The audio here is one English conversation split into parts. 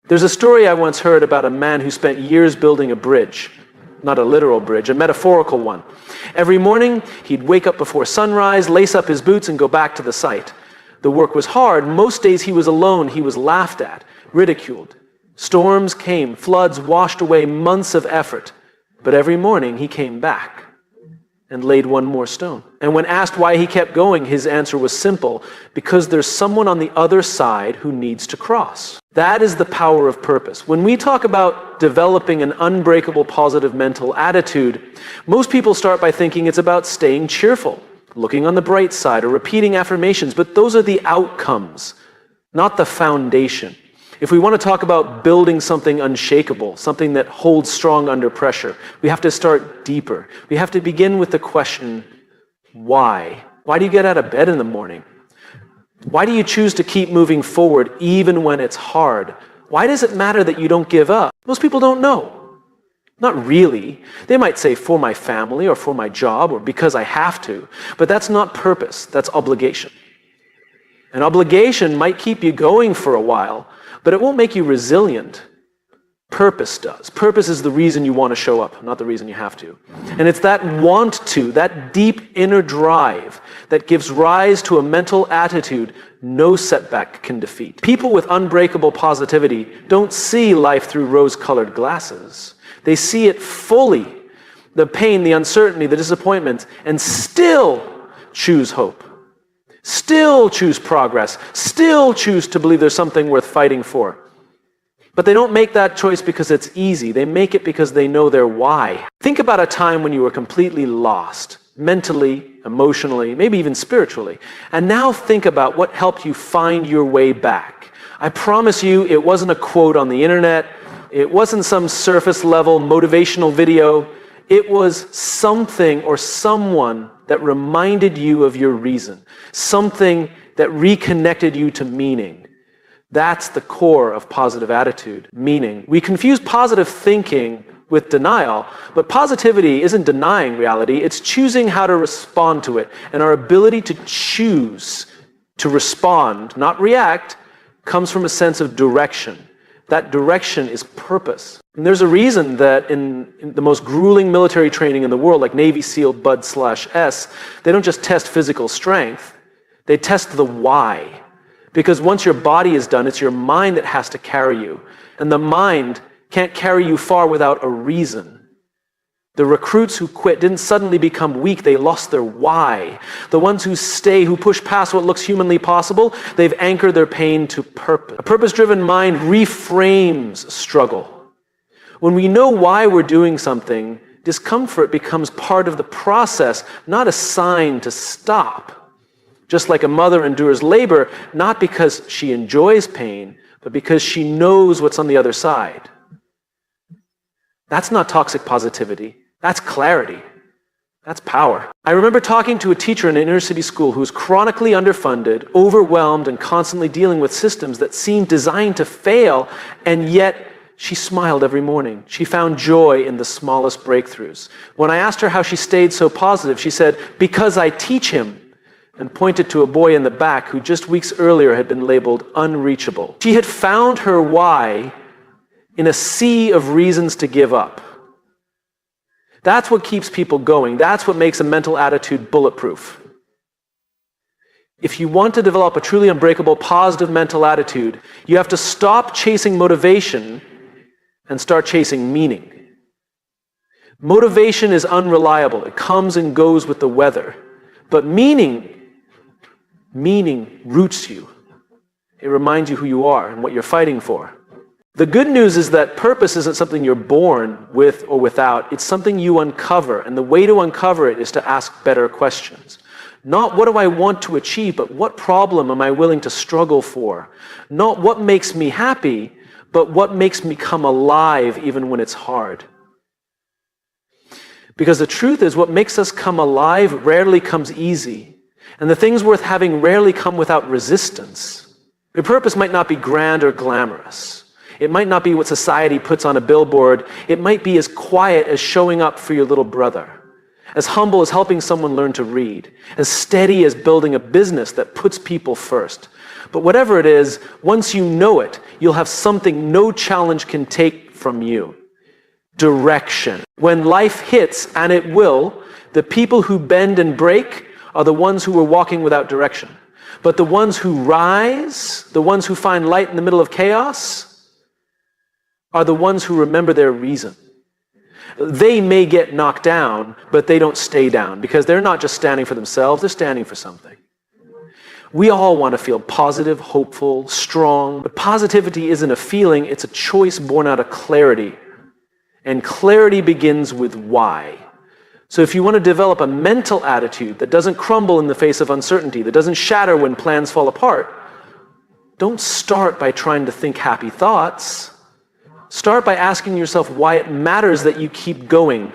There's a story I once heard about a man who spent years building a bridge. Not a literal bridge, a metaphorical one. Every morning, he'd wake up before sunrise, lace up his boots, and go back to the site. The work was hard. Most days he was alone. He was laughed at, ridiculed. Storms came, floods washed away months of effort. But every morning he came back and laid one more stone. And when asked why he kept going, his answer was simple: because there's someone on the other side who needs to cross. That is the power of purpose. When we talk about developing an unbreakable positive mental attitude, most people start by thinking it's about staying cheerful, looking on the bright side, or repeating affirmations, but those are the outcomes, not the foundation. If we want to talk about building something unshakable, something that holds strong under pressure, we have to start deeper. We have to begin with the question, why? Why do you get out of bed in the morning? Why do you choose to keep moving forward even when it's hard? Why does it matter that you don't give up? Most people don't know. Not really. They might say for my family or for my job or because I have to, but that's not purpose, that's obligation. An obligation might keep you going for a while, but it won't make you resilient. Purpose does. Purpose is the reason you want to show up, not the reason you have to. And it's that want to, that deep inner drive that gives rise to a mental attitude no setback can defeat. People with unbreakable positivity don't see life through rose-colored glasses. They see it fully, the pain, the uncertainty, the disappointment, and still choose hope. Still choose progress, still choose to believe there's something worth fighting for. But they don't make that choice because it's easy. They make it because they know their why. Think about a time when you were completely lost, mentally, emotionally, maybe even spiritually. And now think about what helped you find your way back. I promise you it wasn't a quote on the internet. It wasn't some surface level motivational video. It was something or someone that reminded you of your reason, something that reconnected you to meaning. That's the core of positive attitude, meaning. We confuse positive thinking with denial, but positivity isn't denying reality, it's choosing how to respond to it. And our ability to choose to respond, not react, comes from a sense of direction. That direction is purpose. And there's a reason that in the most grueling military training in the world, like Navy SEAL Bud/S, they don't just test physical strength, they test the why. Because once your body is done, it's your mind that has to carry you. And the mind can't carry you far without a reason. The recruits who quit didn't suddenly become weak, they lost their why. The ones who stay, who push past what looks humanly possible, they've anchored their pain to purpose. A purpose-driven mind reframes struggle. When we know why we're doing something, discomfort becomes part of the process, not a sign to stop. Just like a mother endures labor, not because she enjoys pain, but because she knows what's on the other side. That's not toxic positivity. That's clarity. That's power. I remember talking to a teacher in an inner city school who was chronically underfunded, overwhelmed, and constantly dealing with systems that seemed designed to fail, and yet she smiled every morning. She found joy in the smallest breakthroughs. When I asked her how she stayed so positive, she said, "Because I teach him," and pointed to a boy in the back who just weeks earlier had been labeled unreachable. She had found her why in a sea of reasons to give up. That's what keeps people going. That's what makes a mental attitude bulletproof. If you want to develop a truly unbreakable, positive mental attitude, you have to stop chasing motivation and start chasing meaning. Motivation is unreliable. It comes and goes with the weather. But meaning roots you. It reminds you who you are and what you're fighting for. The good news is that purpose isn't something you're born with or without. It's something you uncover. And the way to uncover it is to ask better questions. Not what do I want to achieve, but what problem am I willing to struggle for? Not what makes me happy, but what makes me come alive even when it's hard. Because the truth is, what makes us come alive rarely comes easy. And the things worth having rarely come without resistance. Your purpose might not be grand or glamorous. It might not be what society puts on a billboard. It might be as quiet as showing up for your little brother, as humble as helping someone learn to read, as steady as building a business that puts people first. But whatever it is, once you know it, you'll have something no challenge can take from you. Direction. When life hits, and it will, the people who bend and break are the ones who are walking without direction. But the ones who rise, the ones who find light in the middle of chaos, are the ones who remember their reason. They may get knocked down, but they don't stay down, because they're not just standing for themselves, they're standing for something. We all want to feel positive, hopeful, strong, but positivity isn't a feeling, it's a choice born out of clarity. And clarity begins with why. So if you want to develop a mental attitude that doesn't crumble in the face of uncertainty, that doesn't shatter when plans fall apart, don't start by trying to think happy thoughts. Start by asking yourself why it matters that you keep going.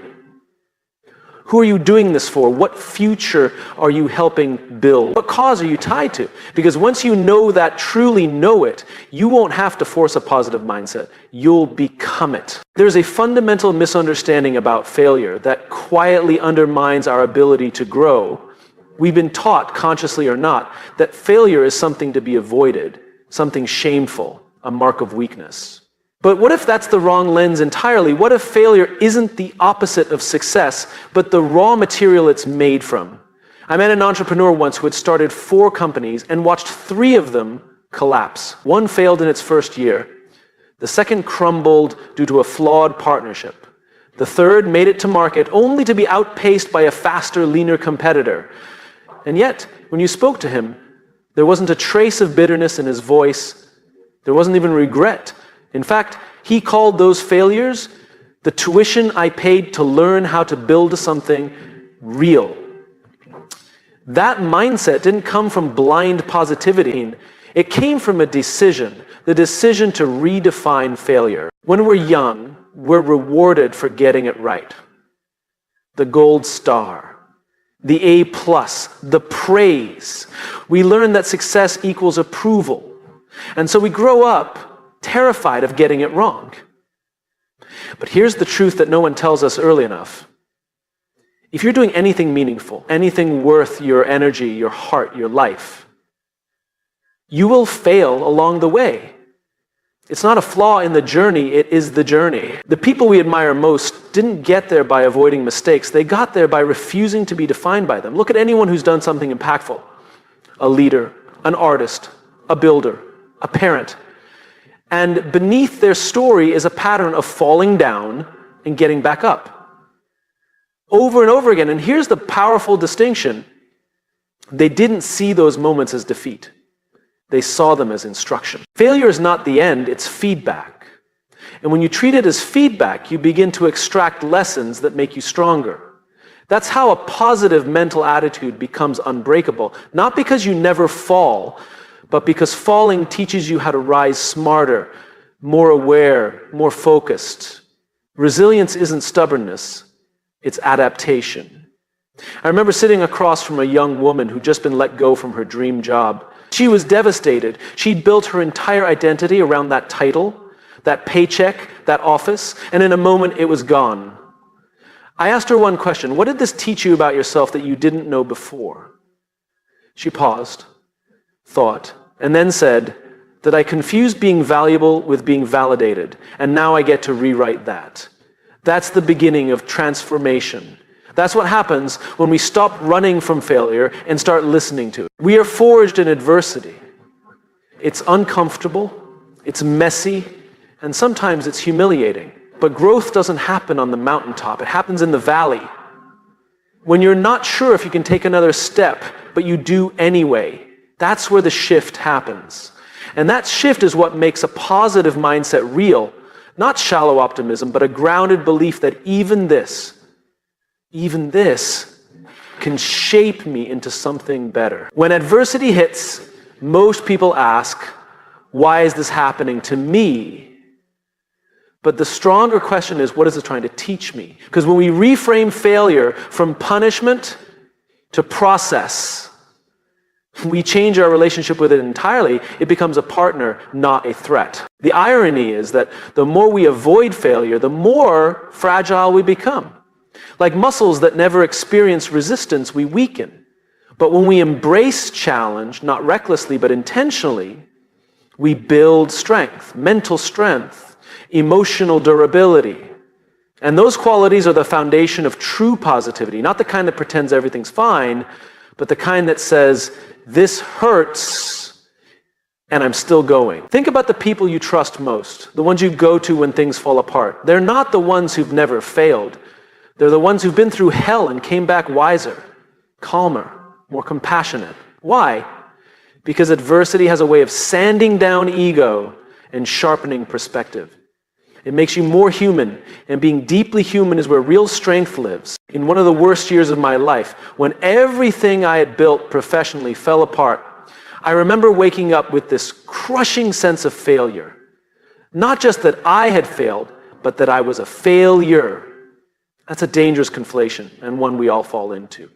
Who are you doing this for? What future are you helping build? What cause are you tied to? Because once you know that, truly know it, you won't have to force a positive mindset. You'll become it. There's a fundamental misunderstanding about failure that quietly undermines our ability to grow. We've been taught, consciously or not, that failure is something to be avoided, something shameful, a mark of weakness. But what if that's the wrong lens entirely? What if failure isn't the opposite of success, but the raw material it's made from? I met an entrepreneur once who had started 4 companies and watched 3 of them collapse. One failed in its first year. The second crumbled due to a flawed partnership. The third made it to market only to be outpaced by a faster, leaner competitor. And yet, when you spoke to him, there wasn't a trace of bitterness in his voice. There wasn't even regret. In fact, he called those failures the tuition I paid to learn how to build something real. That mindset didn't come from blind positivity. It came from a decision, the decision to redefine failure. When we're young, we're rewarded for getting it right. The gold star, the A+, the praise. We learn that success equals approval. And so we grow up terrified of getting it wrong. But here's the truth that no one tells us early enough. If you're doing anything meaningful, anything worth your energy, your heart, your life, you will fail along the way. It's not a flaw in the journey, it is the journey. The people we admire most didn't get there by avoiding mistakes. They got there by refusing to be defined by them. Look at anyone who's done something impactful. A leader, an artist, a builder, a parent. And beneath their story is a pattern of falling down and getting back up. Over and over again. And here's the powerful distinction. They didn't see those moments as defeat. They saw them as instruction. Failure is not the end, it's feedback. And when you treat it as feedback, you begin to extract lessons that make you stronger. That's how a positive mental attitude becomes unbreakable. Not because you never fall, but because falling teaches you how to rise smarter, more aware, more focused. Resilience isn't stubbornness, it's adaptation. I remember sitting across from a young woman who'd just been let go from her dream job. She was devastated. She'd built her entire identity around that title, that paycheck, that office, and in a moment it was gone. I asked her one question: what did this teach you about yourself that you didn't know before? She paused, thought, and then said that I confused being valuable with being validated, and now I get to rewrite that. That's the beginning of transformation. That's what happens when we stop running from failure and start listening to it. We are forged in adversity. It's uncomfortable, it's messy, and sometimes it's humiliating. But growth doesn't happen on the mountaintop, it happens in the valley. When you're not sure if you can take another step, but you do anyway, that's where the shift happens. And that shift is what makes a positive mindset real. Not shallow optimism, but a grounded belief that even this can shape me into something better. When adversity hits, most people ask, why is this happening to me? But the stronger question is, what is it trying to teach me? Because when we reframe failure from punishment to process, we change our relationship with it entirely. It becomes a partner, not a threat. The irony is that the more we avoid failure, the more fragile we become. Like muscles that never experience resistance, we weaken. But when we embrace challenge, not recklessly but intentionally, we build strength, mental strength, emotional durability. And those qualities are the foundation of true positivity, not the kind that pretends everything's fine, but the kind that says, this hurts, and I'm still going. Think about the people you trust most, the ones you go to when things fall apart. They're not the ones who've never failed. They're the ones who've been through hell and came back wiser, calmer, more compassionate. Why? Because adversity has a way of sanding down ego and sharpening perspective. It makes you more human, and being deeply human is where real strength lives. In one of the worst years of my life, when everything I had built professionally fell apart, I remember waking up with this crushing sense of failure. Not just that I had failed, but that I was a failure. That's a dangerous conflation, and one we all fall into.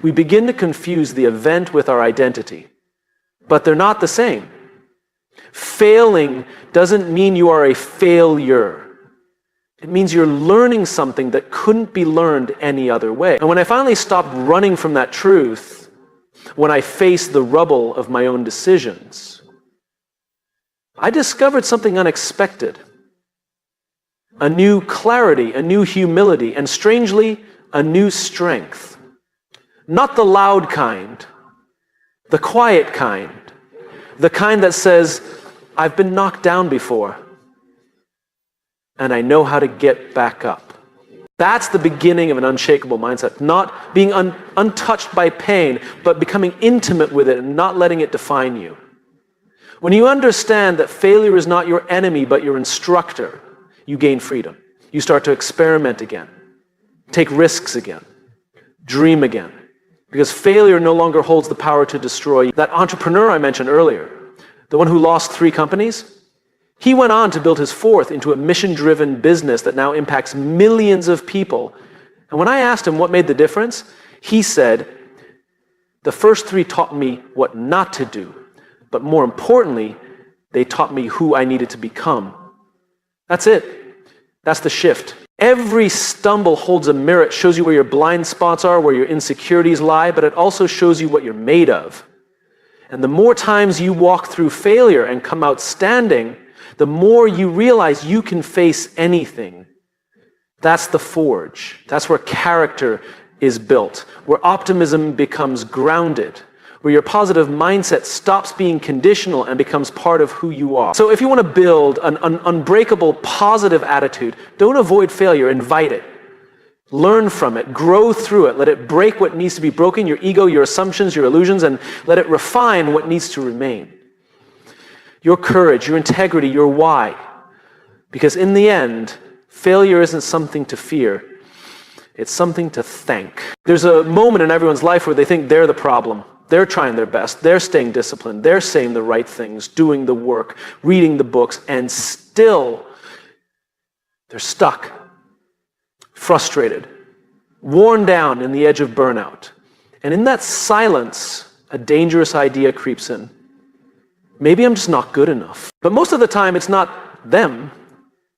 We begin to confuse the event with our identity, but they're not the same. Failing doesn't mean you are a failure. It means you're learning something that couldn't be learned any other way. And when I finally stopped running from that truth, when I faced the rubble of my own decisions, I discovered something unexpected. A new clarity, a new humility, and strangely, a new strength. Not the loud kind, the quiet kind, the kind that says, I've been knocked down before, and I know how to get back up. That's the beginning of an unshakable mindset. Not being untouched by pain, but becoming intimate with it and not letting it define you. When you understand that failure is not your enemy, but your instructor, you gain freedom. You start to experiment again, take risks again, dream again. Because failure no longer holds the power to destroy you. That entrepreneur I mentioned earlier, the one who lost 3 companies, he went on to build his 4th into a mission-driven business that now impacts millions of people. And when I asked him what made the difference, he said, the first 3 taught me what not to do, but more importantly, they taught me who I needed to become. That's it. That's the shift. Every stumble holds a mirror. It shows you where your blind spots are, where your insecurities lie, but it also shows you what you're made of. And the more times you walk through failure and come out standing, the more you realize you can face anything. That's the forge. That's where character is built, where optimism becomes grounded, where your positive mindset stops being conditional and becomes part of who you are. So if you want to build an unbreakable positive attitude, don't avoid failure, invite it. Learn from it, grow through it, let it break what needs to be broken, your ego, your assumptions, your illusions, and let it refine what needs to remain. Your courage, your integrity, your why. Because in the end, failure isn't something to fear, it's something to thank. There's a moment in everyone's life where they think they're the problem. They're trying their best, they're staying disciplined, they're saying the right things, doing the work, reading the books, and still they're stuck, frustrated, worn down in the edge of burnout. And in that silence, a dangerous idea creeps in. Maybe I'm just not good enough. But most of the time, it's not them.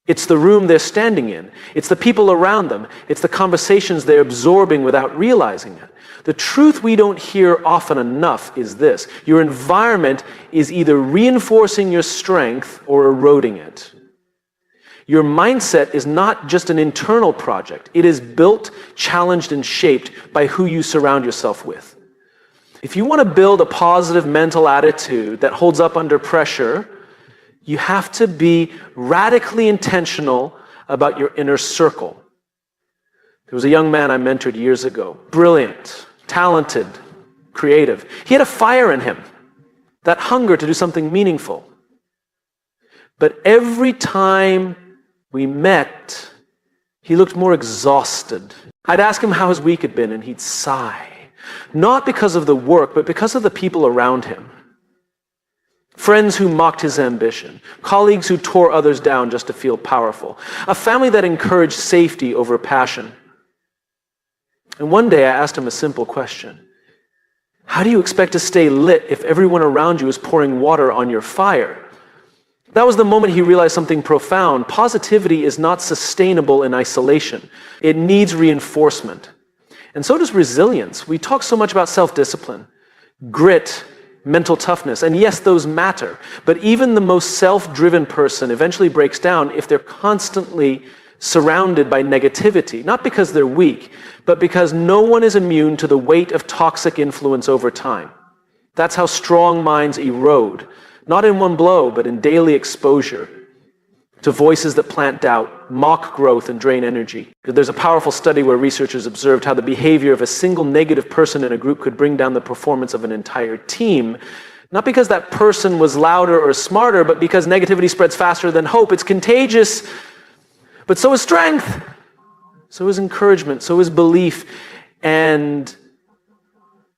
It's the room they're standing in. It's the people around them. It's the conversations they're absorbing without realizing it. The truth we don't hear often enough is this: your environment is either reinforcing your strength or eroding it. Your mindset is not just an internal project. It is built, challenged, and shaped by who you surround yourself with. If you want to build a positive mental attitude that holds up under pressure, you have to be radically intentional about your inner circle. There was a young man I mentored years ago, brilliant, talented, creative. He had a fire in him, that hunger to do something meaningful. But every time we met, he looked more exhausted. I'd ask him how his week had been, and he'd sigh. Not because of the work, but because of the people around him. Friends who mocked his ambition, colleagues who tore others down just to feel powerful, a family that encouraged safety over passion. And one day I asked him a simple question. How do you expect to stay lit if everyone around you is pouring water on your fire? That was the moment he realized something profound. Positivity is not sustainable in isolation. It needs reinforcement. And so does resilience. We talk so much about self-discipline, grit, mental toughness, and yes, those matter. But even the most self-driven person eventually breaks down if they're constantly surrounded by negativity, not because they're weak, but because no one is immune to the weight of toxic influence over time. That's how strong minds erode, not in one blow, but in daily exposure to voices that plant doubt, mock growth, and drain energy. There's a powerful study where researchers observed how the behavior of a single negative person in a group could bring down the performance of an entire team, not because that person was louder or smarter, but because negativity spreads faster than hope. It's contagious, but so is strength, so is encouragement, so is belief, and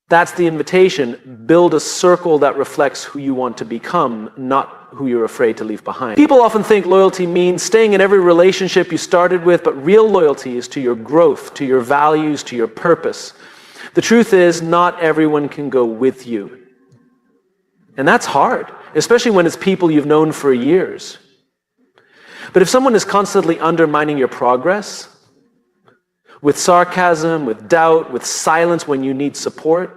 that's the invitation. Build a circle that reflects who you want to become, not who you're afraid to leave behind. People often think loyalty means staying in every relationship you started with, but real loyalty is to your growth, to your values, to your purpose. The truth is, not everyone can go with you. And that's hard, especially when it's people you've known for years. But if someone is constantly undermining your progress, with sarcasm, with doubt, with silence when you need support,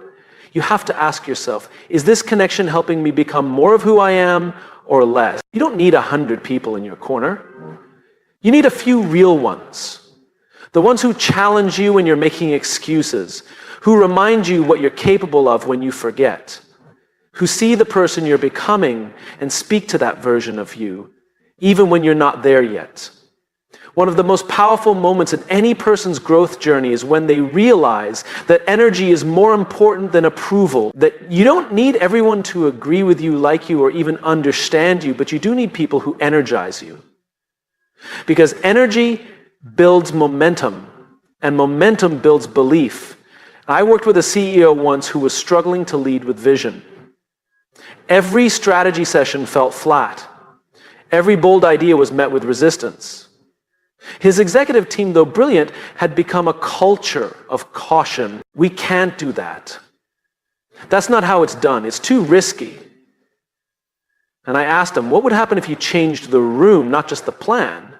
you have to ask yourself, is this connection helping me become more of who I am or less? You don't need 100 people in your corner. You need a few real ones. The ones who challenge you when you're making excuses, who remind you what you're capable of when you forget, who see the person you're becoming and speak to that version of you, even when you're not there yet. One of the most powerful moments in any person's growth journey is when they realize that energy is more important than approval, that you don't need everyone to agree with you, like you, or even understand you, but you do need people who energize you. Because energy builds momentum, and momentum builds belief. I worked with a CEO once who was struggling to lead with vision. Every strategy session felt flat. Every bold idea was met with resistance. His executive team, though brilliant, had become a culture of caution. We can't do that. That's not how it's done. It's too risky. And I asked him, what would happen if you changed the room, not just the plan?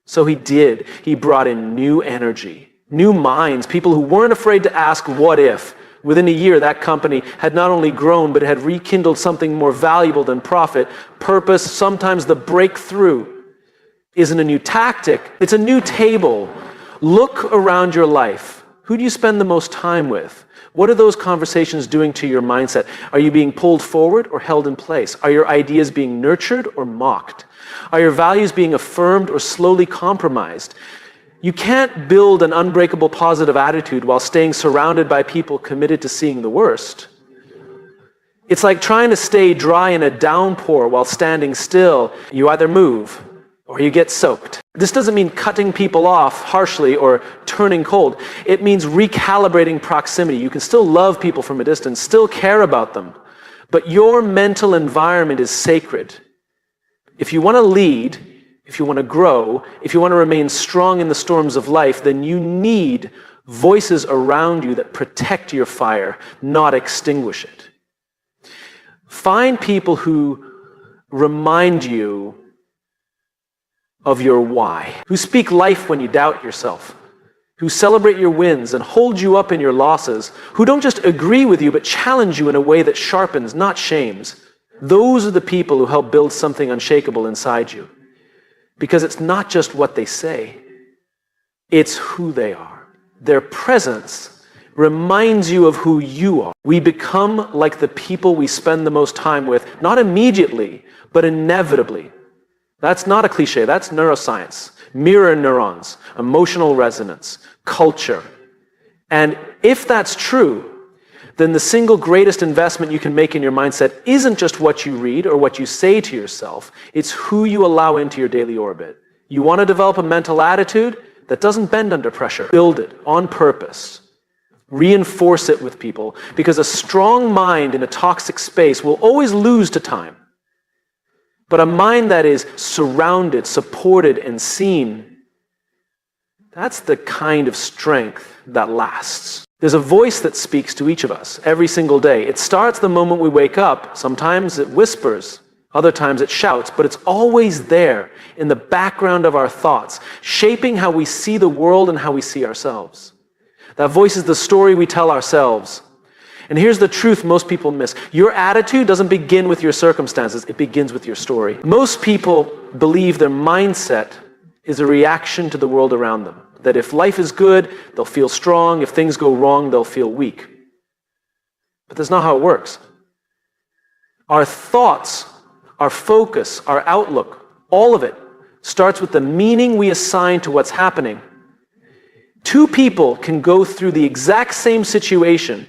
So he did. He brought in new energy, new minds, people who weren't afraid to ask what if. Within a year, that company had not only grown, but had rekindled something more valuable than profit, purpose, sometimes the breakthrough. Isn't a new tactic, it's a new table. Look around your life. Who do you spend the most time with? What are those conversations doing to your mindset? Are you being pulled forward or held in place? Are your ideas being nurtured or mocked? Are your values being affirmed or slowly compromised? You can't build an unbreakable positive attitude while staying surrounded by people committed to seeing the worst. It's like trying to stay dry in a downpour while standing still. You either move or you get soaked. This doesn't mean cutting people off harshly or turning cold. It means recalibrating proximity. You can still love people from a distance, still care about them, but your mental environment is sacred. If you want to lead, if you want to grow, if you want to remain strong in the storms of life, then you need voices around you that protect your fire, not extinguish it. Find people who remind you of your why, who speak life when you doubt yourself, who celebrate your wins and hold you up in your losses, who don't just agree with you but challenge you in a way that sharpens, not shames. Those are the people who help build something unshakable inside you. Because it's not just what they say, it's who they are. Their presence reminds you of who you are. We become like the people we spend the most time with, not immediately, but inevitably. That's not a cliche, that's neuroscience. Mirror neurons, emotional resonance, culture. And if that's true, then the single greatest investment you can make in your mindset isn't just what you read or what you say to yourself, it's who you allow into your daily orbit. You want to develop a mental attitude that doesn't bend under pressure. Build it on purpose. Reinforce it with people, because a strong mind in a toxic space will always lose to time. But a mind that is surrounded, supported, and seen, that's the kind of strength that lasts. There's a voice that speaks to each of us every single day. It starts the moment we wake up. Sometimes it whispers, other times it shouts, but it's always there in the background of our thoughts, shaping how we see the world and how we see ourselves. That voice is the story we tell ourselves. And here's the truth most people miss. Your attitude doesn't begin with your circumstances, it begins with your story. Most people believe their mindset is a reaction to the world around them. That if life is good, they'll feel strong. If things go wrong, they'll feel weak. But that's not how it works. Our thoughts, our focus, our outlook, all of it starts with the meaning we assign to what's happening. Two people can go through the exact same situation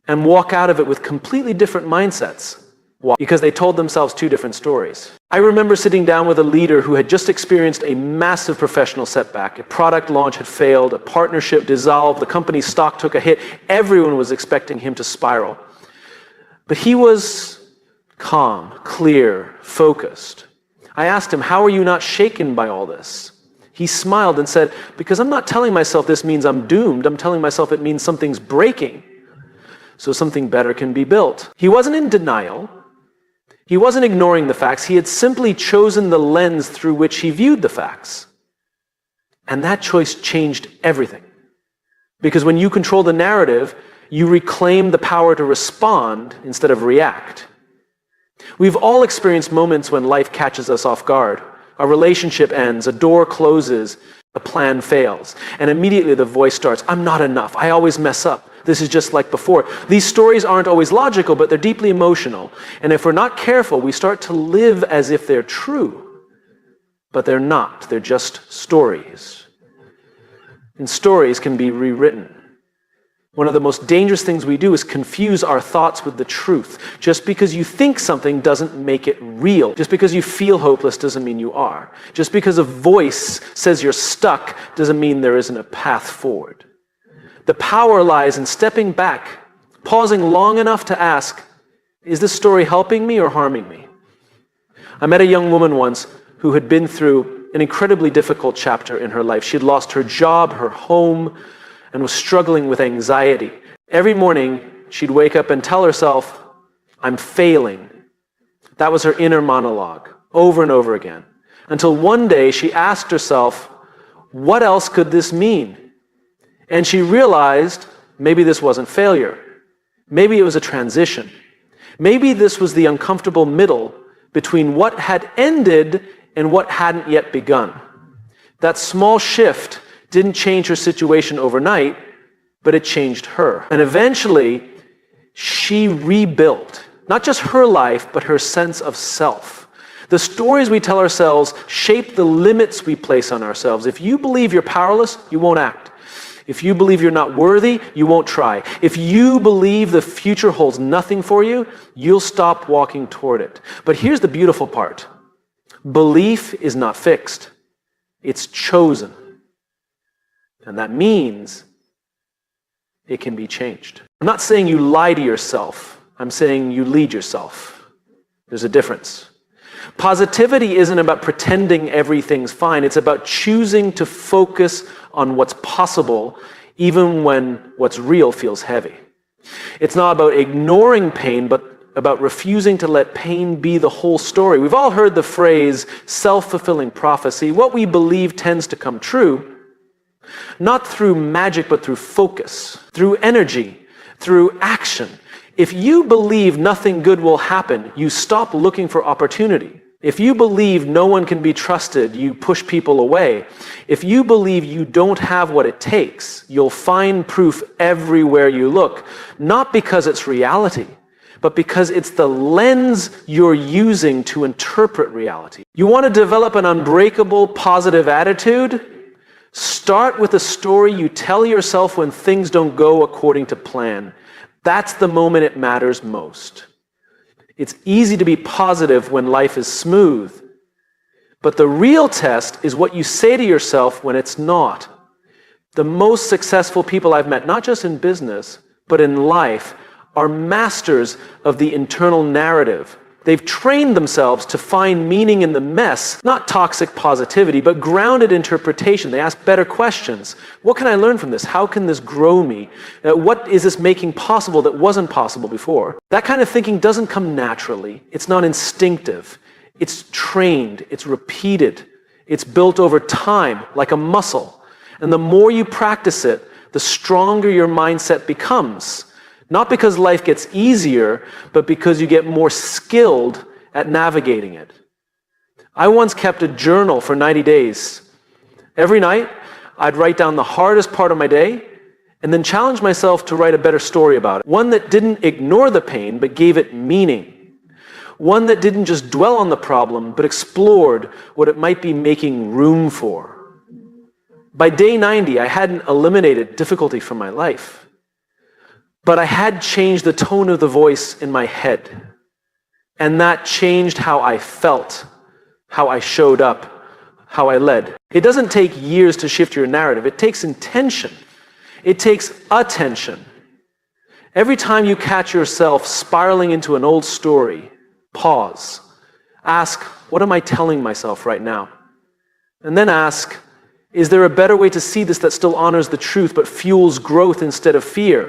and walk out of it with completely different mindsets. Why? Because they told themselves two different stories. I remember sitting down with a leader who had just experienced a massive professional setback. A product launch had failed, a partnership dissolved, the company's stock took a hit. Everyone was expecting him to spiral. But he was calm, clear, focused. I asked him, how are you not shaken by all this? He smiled and said, because I'm not telling myself this means I'm doomed. I'm telling myself it means something's breaking, so something better can be built. He wasn't in denial. He wasn't ignoring the facts. He had simply chosen the lens through which he viewed the facts. And that choice changed everything. Because when you control the narrative, you reclaim the power to respond instead of react. We've all experienced moments when life catches us off guard. A relationship ends, a door closes, a plan fails. And immediately the voice starts, I'm not enough, I always mess up. This is just like before. These stories aren't always logical, but they're deeply emotional. And if we're not careful, we start to live as if they're true. But they're not, they're just stories. And stories can be rewritten. One of the most dangerous things we do is confuse our thoughts with the truth. Just because you think something doesn't make it real. Just because you feel hopeless doesn't mean you are. Just because a voice says you're stuck doesn't mean there isn't a path forward. The power lies in stepping back, pausing long enough to ask, is this story helping me or harming me? I met a young woman once who had been through an incredibly difficult chapter in her life. She had lost her job, her home, and was struggling with anxiety. Every morning, she'd wake up and tell herself, I'm failing. That was her inner monologue, over and over again. Until one day, she asked herself, what else could this mean? And she realized maybe this wasn't failure. Maybe it was a transition. Maybe this was the uncomfortable middle between what had ended and what hadn't yet begun. That small shift didn't change her situation overnight, but it changed her. And eventually, she rebuilt, not just her life, but her sense of self. The stories we tell ourselves shape the limits we place on ourselves. If you believe you're powerless, you won't act. If you believe you're not worthy, you won't try. If you believe the future holds nothing for you, you'll stop walking toward it. But here's the beautiful part. Belief is not fixed. It's chosen. And that means it can be changed. I'm not saying you lie to yourself. I'm saying you lead yourself. There's a difference. Positivity isn't about pretending everything's fine. It's about choosing to focus on what's possible, even when what's real feels heavy. It's not about ignoring pain, but about refusing to let pain be the whole story. We've all heard the phrase self-fulfilling prophecy. What we believe tends to come true, not through magic, but through focus, through energy, through action. If you believe nothing good will happen, you stop looking for opportunity. If you believe no one can be trusted, you push people away. If you believe you don't have what it takes, you'll find proof everywhere you look, not because it's reality, but because it's the lens you're using to interpret reality. You want to develop an unbreakable, positive attitude? Start with a story you tell yourself when things don't go according to plan. That's the moment it matters most. It's easy to be positive when life is smooth, but the real test is what you say to yourself when it's not. The most successful people I've met, not just in business, but in life, are masters of the internal narrative. They've trained themselves to find meaning in the mess, not toxic positivity, but grounded interpretation. They ask better questions. What can I learn from this? How can this grow me? What is this making possible that wasn't possible before? That kind of thinking doesn't come naturally. It's not instinctive. It's trained. It's repeated. It's built over time, like a muscle. And the more you practice it, the stronger your mindset becomes. Not because life gets easier, but because you get more skilled at navigating it. I once kept a journal for 90 days. Every night, I'd write down the hardest part of my day and then challenge myself to write a better story about it. One that didn't ignore the pain, but gave it meaning. One that didn't just dwell on the problem, but explored what it might be making room for. By day 90, I hadn't eliminated difficulty from my life, but I had changed the tone of the voice in my head. And that changed how I felt, how I showed up, how I led. It doesn't take years to shift your narrative. It takes intention. It takes attention. Every time you catch yourself spiraling into an old story, pause. Ask, what am I telling myself right now? And then ask, is there a better way to see this that still honors the truth but fuels growth instead of fear?